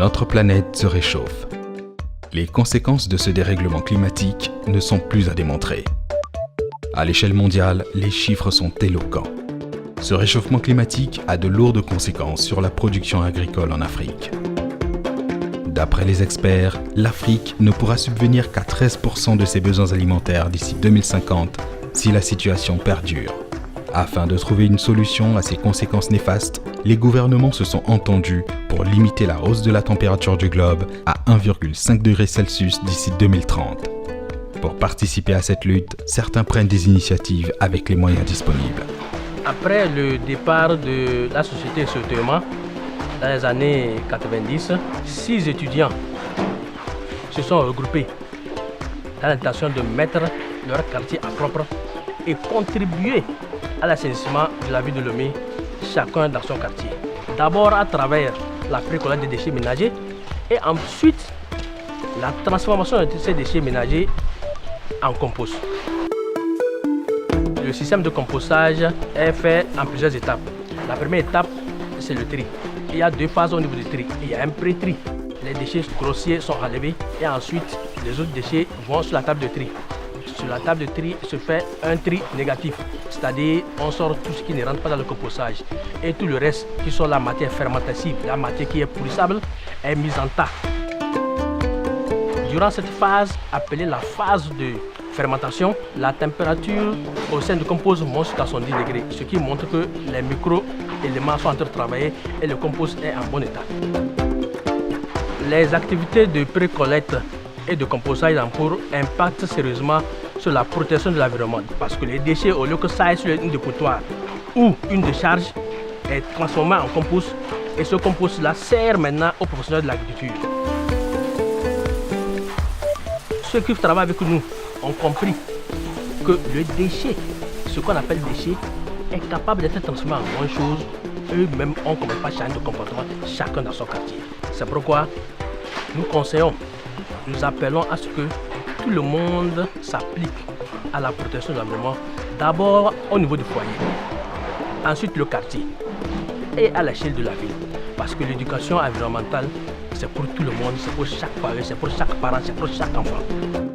Notre planète se réchauffe. Les conséquences de ce dérèglement climatique ne sont plus à démontrer. À l'échelle mondiale, les chiffres sont éloquents. Ce réchauffement climatique a de lourdes conséquences sur la production agricole en Afrique. D'après les experts, l'Afrique ne pourra subvenir qu'à 13% de ses besoins alimentaires d'ici 2050 si la situation perdure. Afin de trouver une solution à ces conséquences néfastes, les gouvernements se sont entendus pour limiter la hausse de la température du globe à 1,5 degré Celsius d'ici 2030. Pour participer à cette lutte, certains prennent des initiatives avec les moyens disponibles. Après le départ de la société Soteuma, dans les années 90, 6 étudiants se sont regroupés dans l'intention de mettre leur quartier à propre et contribuer à l'assainissement de la ville de Lomé, chacun dans son quartier. D'abord à travers la précollecte des déchets ménagers et ensuite la transformation de ces déchets ménagers en compost. Le système de compostage est fait en plusieurs étapes. La première étape, c'est le tri. Il y a 2 phases au niveau du tri. Il y a un pré-tri. Les déchets grossiers sont enlevés et ensuite les autres déchets vont sur la table de tri. Sur la table de tri se fait un tri négatif, c'est-à-dire on sort tout ce qui ne rentre pas dans le compostage et tout le reste qui sont la matière fermentative, la matière qui est pourrissable, est mise en tas. Durant cette phase, appelée la phase de fermentation, la température au sein du compost monte jusqu'à 70 degrés, ce qui montre que les micro-éléments sont en train de travailler et le compost est en bon état. Les activités de pré-collecte et de compostage en cours impactent sérieusement sur la protection de l'environnement parce que les déchets, au lieu que ça aille sur une dépotoir ou une décharge, est transformé en compost et ce compost-là sert maintenant aux professionnels de l'agriculture. Ceux qui travaillent avec nous ont compris que le déchet, ce qu'on appelle déchet, est capable d'être transformé en bonne chose. Eux-mêmes ont commencé à changer de comportement, chacun dans son quartier. C'est pourquoi nous conseillons, nous appelons à ce que tout le monde s'applique à la protection de l'environnement, d'abord au niveau du foyer, ensuite le quartier et à l'échelle de la ville. Parce que l'éducation environnementale, c'est pour tout le monde, c'est pour chaque foyer, c'est pour chaque parent, c'est pour chaque enfant.